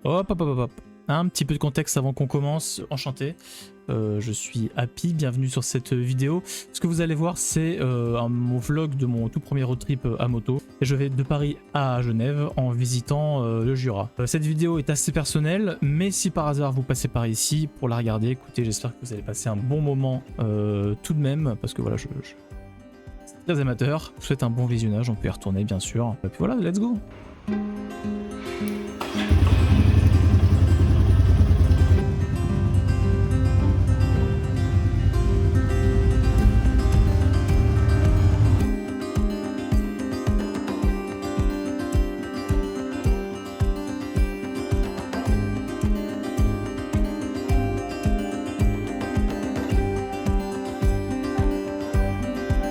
Hop, hop, hop, hop, hop. Un petit peu de contexte avant qu'on commence. Enchanté. Je suis Happy, bienvenue sur cette vidéo. Ce que vous allez voir, c'est mon vlog de mon tout premier road trip à moto. Et je vais de Paris à Genève en visitant le Jura. Cette vidéo est assez personnelle, mais si par hasard vous passez par ici pour la regarder, écoutez, j'espère que vous allez passer un bon moment tout de même, parce que voilà, je suis très amateur. Je vous souhaite un bon visionnage, on peut y retourner bien sûr. Et puis voilà, let's go.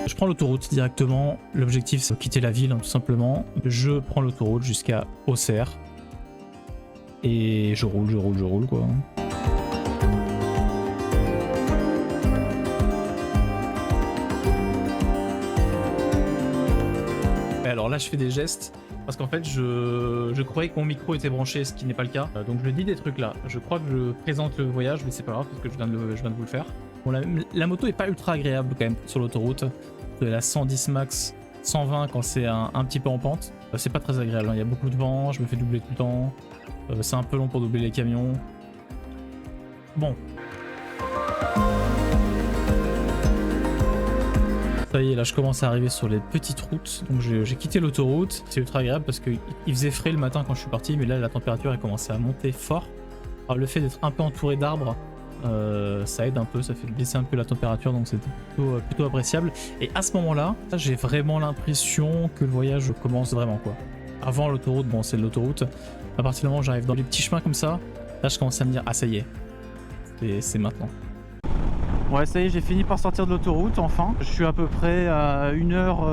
Je prends l'autoroute directement, l'objectif c'est de quitter la ville hein, tout simplement. Je prends l'autoroute jusqu'à Auxerre et je roule quoi. Et alors là je fais des gestes parce qu'en fait je croyais que mon micro était branché, ce qui n'est pas le cas. Donc je dis des trucs là, je crois que je présente le voyage mais c'est pas grave parce que je viens de vous le faire. Bon, la moto est pas ultra agréable quand même sur l'autoroute. De la 110 max, 120 quand c'est un petit peu en pente. C'est pas très agréable, hein. Il y a beaucoup de vent, je me fais doubler tout le temps. C'est un peu long pour doubler les camions. Bon. Ça y est, là je commence à arriver sur les petites routes. Donc j'ai quitté l'autoroute. C'est ultra agréable parce qu'il faisait frais le matin quand je suis parti, mais là la température a commencé à monter fort. Alors le fait d'être un peu entouré d'arbres, ça aide un peu, ça fait baisser un peu la température, donc c'est plutôt appréciable. Et à ce moment-là, j'ai vraiment l'impression que le voyage commence vraiment quoi. Avant l'autoroute, bon c'est de l'autoroute, à partir du moment où j'arrive dans les petits chemins comme ça, là je commence à me dire ah ça y est, c'est maintenant. Ouais ça y est, j'ai fini par sortir de l'autoroute enfin. Je suis à peu près à 1 heure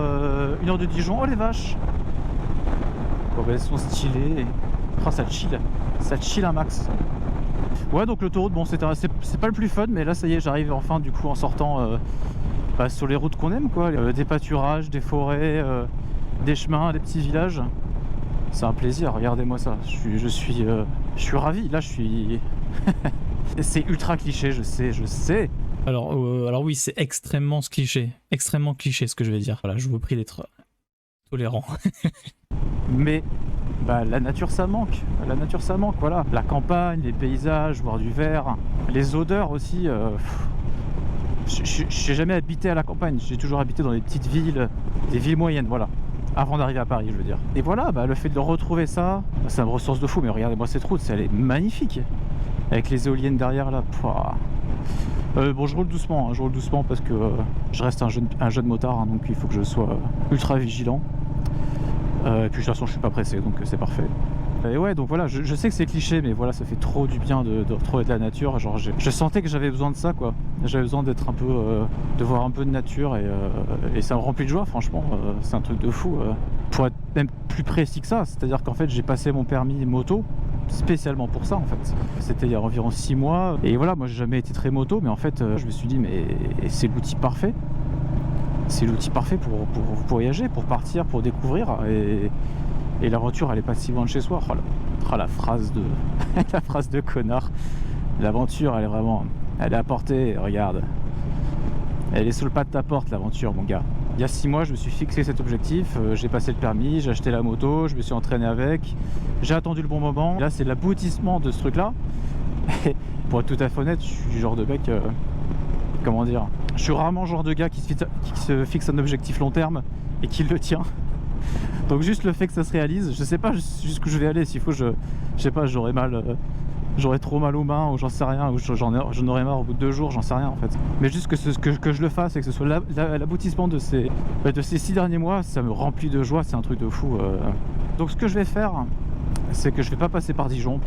de Dijon. Oh les vaches. Bon bah elles sont stylées. Oh ça chill un max. Ouais donc l'autoroute bon c'est pas le plus fun mais là ça y est j'arrive enfin du coup en sortant sur les routes qu'on aime quoi, des pâturages, des forêts, des chemins, des petits villages. C'est un plaisir, regardez-moi ça, je suis ravi, là je suis... C'est ultra cliché, je sais. Alors oui c'est extrêmement cliché ce que je vais dire, voilà je vous prie d'être tolérant. Mais bah, la nature ça manque, voilà. La campagne, les paysages, voir du vert, les odeurs aussi. J'ai jamais habité à la campagne, j'ai toujours habité dans des petites villes, des villes moyennes, voilà. Avant d'arriver à Paris, je veux dire. Et voilà, bah, le fait de retrouver ça, ça me ressource de fou. Mais regardez-moi cette route, elle est magnifique. Avec les éoliennes derrière là. Bon, je roule doucement parce que je reste un jeune motard, hein, donc il faut que je sois ultra vigilant. Et puis de toute façon je suis pas pressé donc c'est parfait. Et ouais donc voilà je sais que c'est cliché mais voilà ça fait trop du bien de retrouver de la nature. Genre je sentais que j'avais besoin de ça quoi. J'avais besoin d'être un peu de voir un peu de nature et ça me remplit de joie franchement. C'est un truc de fou. Pour être même plus précis que ça, c'est à dire qu'en fait j'ai passé mon permis moto spécialement pour ça en fait. C'était il y a environ 6 mois et voilà moi j'ai jamais été très moto mais en fait je me suis dit mais c'est l'outil parfait. C'est l'outil parfait pour voyager, pour partir, pour découvrir. Et la voiture, elle est pas si loin de chez soi. Oh, la phrase de la phrase de connard. L'aventure, elle est vraiment... Elle est à portée, regarde. Elle est sous le pas de ta porte, l'aventure, mon gars. Il y a 6 mois, je me suis fixé cet objectif. J'ai passé le permis, j'ai acheté la moto, je me suis entraîné avec. J'ai attendu le bon moment. Et là, c'est l'aboutissement de ce truc-là. Pour être tout à fait honnête, je suis du genre de mec... comment dire, je suis rarement le genre de gars qui se fixe un objectif long terme et qui le tient. Donc juste le fait que ça se réalise, je sais pas jusqu'où je vais aller, s'il faut je sais pas, j'aurais trop mal aux mains ou j'en sais rien, ou j'en aurais marre au bout de 2 jours, j'en sais rien en fait. Mais juste que je le fasse et que ce soit l'aboutissement de ces 6 derniers mois, ça me remplit de joie, c'est un truc de fou. Donc ce que je vais faire, c'est que je vais pas passer par Dijon.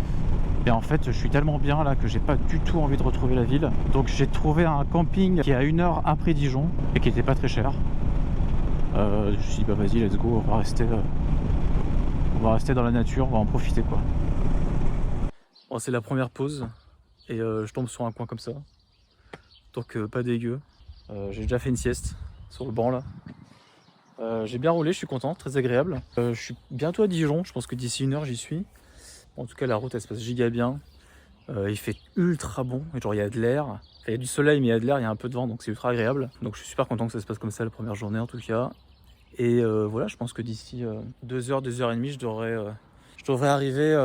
Et en fait je suis tellement bien là que j'ai pas du tout envie de retrouver la ville. Donc j'ai trouvé un camping qui est à 1 heure après Dijon et qui était pas très cher. Je me suis dit bah vas-y let's go, on va rester dans la nature, on va en profiter quoi. Bon c'est la première pause et je tombe sur un coin comme ça. Donc pas dégueu. J'ai déjà fait une sieste sur le banc là. J'ai bien roulé, je suis content, très agréable. Je suis bientôt à Dijon, je pense que d'ici 1 heure j'y suis. En tout cas, la route, elle se passe giga bien. Il fait ultra bon, et genre il y a de l'air. Enfin, il y a du soleil, mais il y a de l'air, il y a un peu de vent, donc c'est ultra agréable. Donc je suis super content que ça se passe comme ça la première journée en tout cas. Et voilà, je pense que d'ici 2 heures, 2 heures et demie, je devrais arriver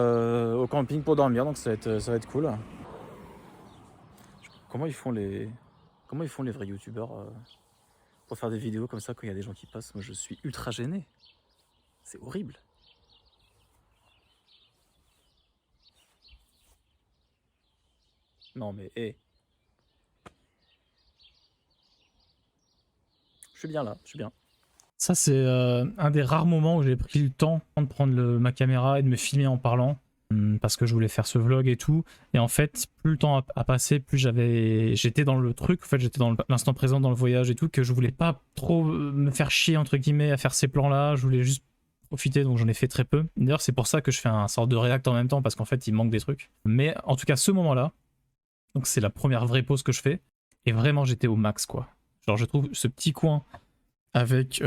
au camping pour dormir, donc ça va être cool. Comment ils font les, comment ils font les vrais youtubeurs pour faire des vidéos comme ça quand il y a des gens qui passent? Moi je suis ultra gêné. C'est horrible. Non mais je suis bien là, je suis bien. Ça c'est un des rares moments où j'ai pris le temps de prendre ma caméra et de me filmer en parlant. Parce que je voulais faire ce vlog et tout. Et en fait, plus le temps a passé, plus j'étais dans le truc, en fait j'étais dans l'instant présent, dans le voyage et tout, que je voulais pas trop me faire chier entre guillemets à faire ces plans là, je voulais juste profiter, donc j'en ai fait très peu. D'ailleurs c'est pour ça que je fais un sort de react en même temps, parce qu'en fait il manque des trucs. Mais en tout cas ce moment là, donc c'est la première vraie pause que je fais, et vraiment j'étais au max quoi. Genre je trouve ce petit coin avec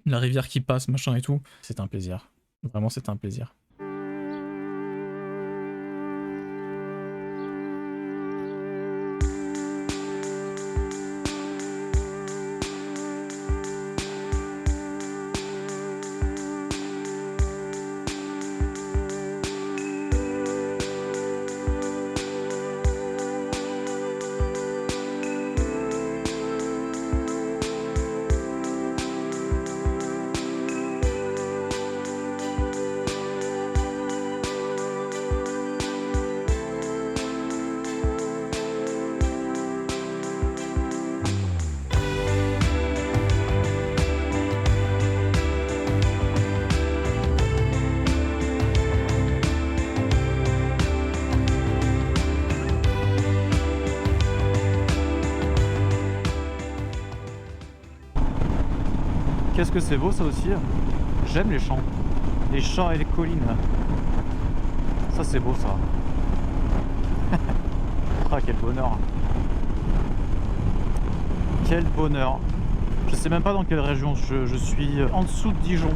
la rivière qui passe, machin et tout, c'est un plaisir. Vraiment c'est un plaisir. Qu'est-ce que c'est beau ça aussi. J'aime les champs. Les champs et les collines. Ça c'est beau ça. Ah quel bonheur. Quel bonheur. Je sais même pas dans quelle région je suis. En dessous de Dijon.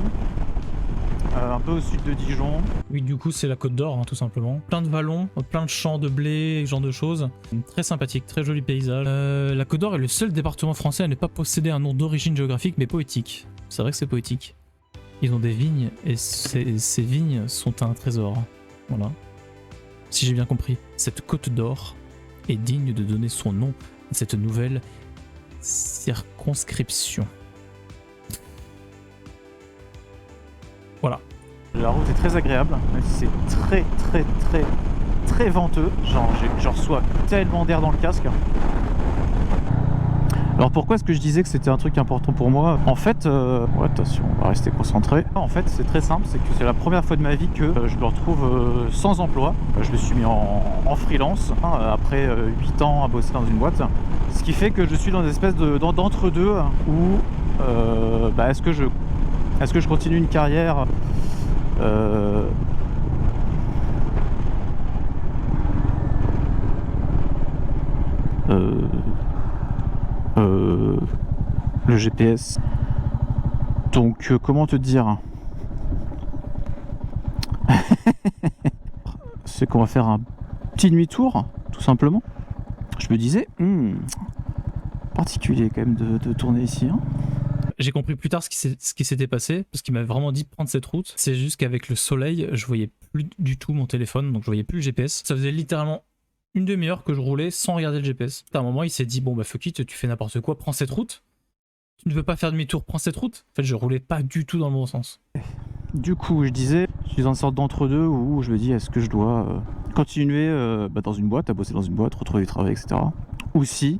Un peu au sud de Dijon. Oui, du coup c'est la Côte d'Or, hein, tout simplement. Plein de vallons, plein de champs de blé, ce genre de choses. Très sympathique, très joli paysage. La Côte d'Or est le seul département français à ne pas posséder un nom d'origine géographique mais poétique. C'est vrai que c'est poétique. Ils ont des vignes et ces vignes sont un trésor. Voilà. Si j'ai bien compris, cette Côte d'Or est digne de donner son nom à cette nouvelle circonscription. Voilà. La route est très agréable, même si c'est très venteux. Genre, je reçois tellement d'air dans le casque. Alors pourquoi est-ce que je disais que c'était un truc important pour moi? En fait, ouais, attention, on va rester concentré. En fait, c'est très simple, c'est que c'est la première fois de ma vie que je me retrouve sans emploi. Je me suis mis en freelance, hein, après 8 ans à bosser dans une boîte. Ce qui fait que je suis dans une espèce d'entre-deux où bah, est-ce que je continue une carrière le GPS. Donc comment te dire? C'est qu'on va faire un petit demi-tour, tout simplement. Je me disais, particulier quand même de tourner ici. Hein. J'ai compris plus tard ce qui s'était passé, parce qu'il m'avait vraiment dit de prendre cette route. C'est juste qu'avec le soleil, je voyais plus du tout mon téléphone, donc je voyais plus le GPS. Ça faisait littéralement une demi-heure que je roulais sans regarder le GPS. À un moment, il s'est dit, bon bah fuck it, tu fais n'importe quoi, prends cette route. Tu ne veux pas faire demi-tour, prends cette route. En fait, je roulais pas du tout dans le bon sens. Du coup, je disais, je suis dans une sorte d'entre-deux où je me dis, est-ce que je dois continuer dans une boîte, à bosser dans une boîte, retrouver du travail, etc. Ou si,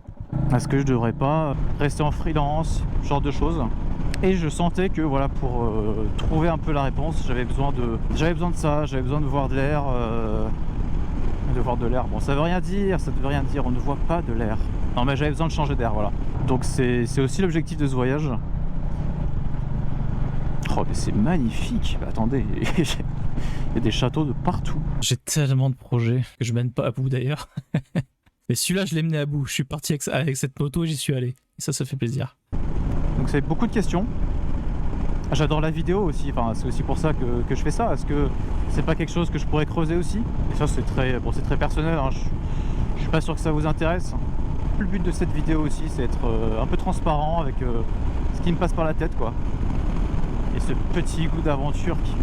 est-ce que je devrais pas rester en freelance, ce genre de choses. Et je sentais que voilà, pour trouver un peu la réponse, j'avais besoin de ça, j'avais besoin de voir de l'air. Bon, ça veut rien dire, on ne voit pas de l'air. Non mais j'avais besoin de changer d'air, voilà. Donc c'est aussi l'objectif de ce voyage. Oh mais c'est magnifique. Bah, attendez, il y a des châteaux de partout. J'ai tellement de projets que je mène pas à bout d'ailleurs. Mais celui-là je l'ai mené à bout. Je suis parti avec cette moto et j'y suis allé. Et ça fait plaisir. Donc ça fait beaucoup de questions. J'adore la vidéo aussi, enfin, c'est aussi pour ça que je fais ça. Est-ce que c'est pas quelque chose que je pourrais creuser aussi? Et ça c'est très, bon, c'est très personnel, hein. Je suis pas sûr que ça vous intéresse. Le but de cette vidéo aussi, c'est être un peu transparent avec ce qui me passe par la tête, quoi. Et ce petit goût d'aventure qui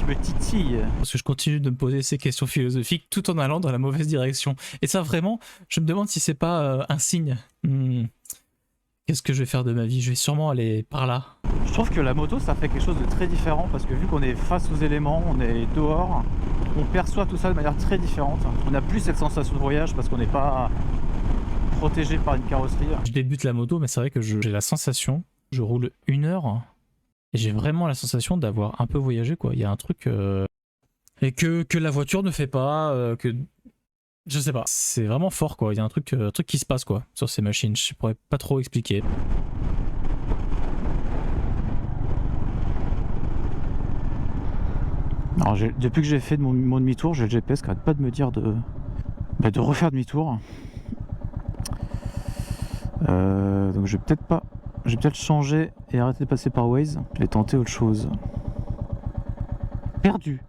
me titille. Parce que je continue de me poser ces questions philosophiques tout en allant dans la mauvaise direction. Et ça, vraiment, je me demande si c'est pas un signe. Qu'est-ce que je vais faire de ma vie? Je vais sûrement aller par là. Je trouve que la moto, ça fait quelque chose de très différent parce que vu qu'on est face aux éléments, on est dehors, on perçoit tout ça de manière très différente. On n'a plus cette sensation de voyage parce qu'on n'est pas protégé par une carrosserie. Je débute la moto, mais c'est vrai que j'ai la sensation, je roule 1 heure et j'ai vraiment la sensation d'avoir un peu voyagé, quoi. Il y a un truc et que la voiture ne fait pas, que je sais pas. C'est vraiment fort, quoi. Il y a un truc qui se passe, quoi, sur ces machines. Je pourrais pas trop expliquer. Alors, depuis que j'ai fait mon demi-tour, j'ai le GPS qui arrête pas de me dire de refaire demi-tour. Donc je vais peut-être changer et arrêter de passer par Waze. Je vais tenter autre chose. Perdu.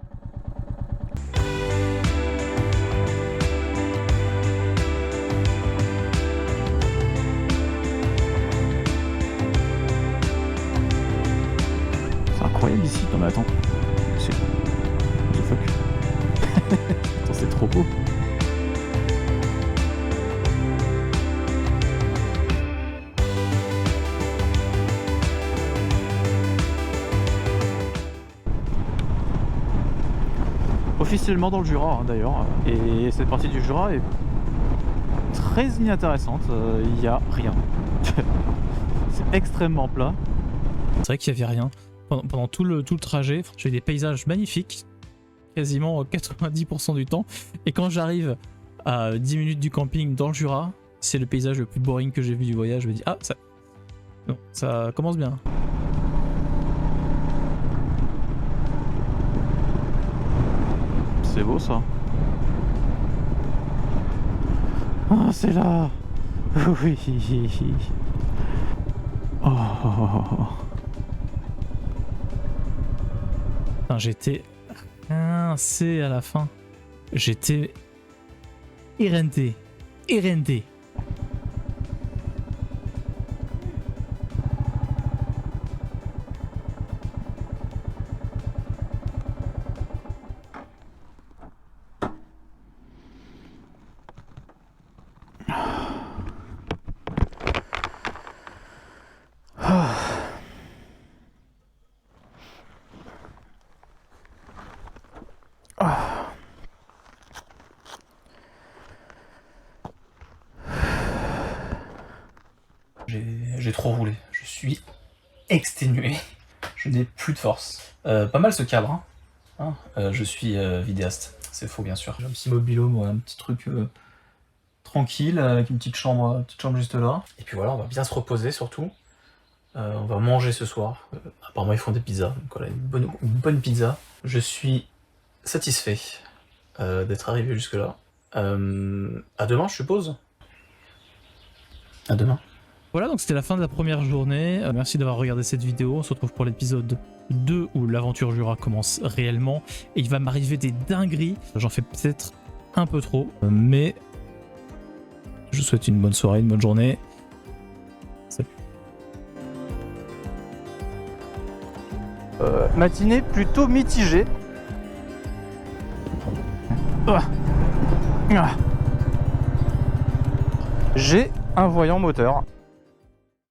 C'est incroyable ici. Non mais attends. C'est... What the fuck. Attends, c'est trop beau. Officiellement dans le Jura, hein, d'ailleurs, et cette partie du Jura est très inintéressante. Il n'y a rien. C'est extrêmement plat. C'est vrai qu'il n'y avait rien. Pendant tout le trajet, j'ai des paysages magnifiques, quasiment 90% du temps. Et quand j'arrive à 10 minutes du camping dans le Jura, c'est le paysage le plus boring que j'ai vu du voyage. Je me dis, ah, ça... Non, ça commence bien. C'est beau ça. Ah, c'est là. Oui. Oh. J'étais rincé à la fin. J'étais éreinté. J'ai trop roulé, je suis exténué, je n'ai plus de force. Pas mal ce cadre, hein. Je suis vidéaste, c'est faux bien sûr. J'ai un petit mobilo, moi, un petit truc tranquille, avec une petite chambre juste là. Et puis voilà, on va bien se reposer surtout. On va manger ce soir. Apparemment ils font des pizzas, donc voilà, une bonne pizza. Je suis satisfait d'être arrivé jusque là. À demain je suppose. À demain. Voilà, donc c'était la fin de la première journée. Merci d'avoir regardé cette vidéo. On se retrouve pour l'épisode 2 où l'aventure Jura commence réellement. Et il va m'arriver des dingueries. J'en fais peut-être un peu trop. Mais je vous souhaite une bonne soirée, une bonne journée. Salut. Matinée plutôt mitigée. J'ai un voyant moteur.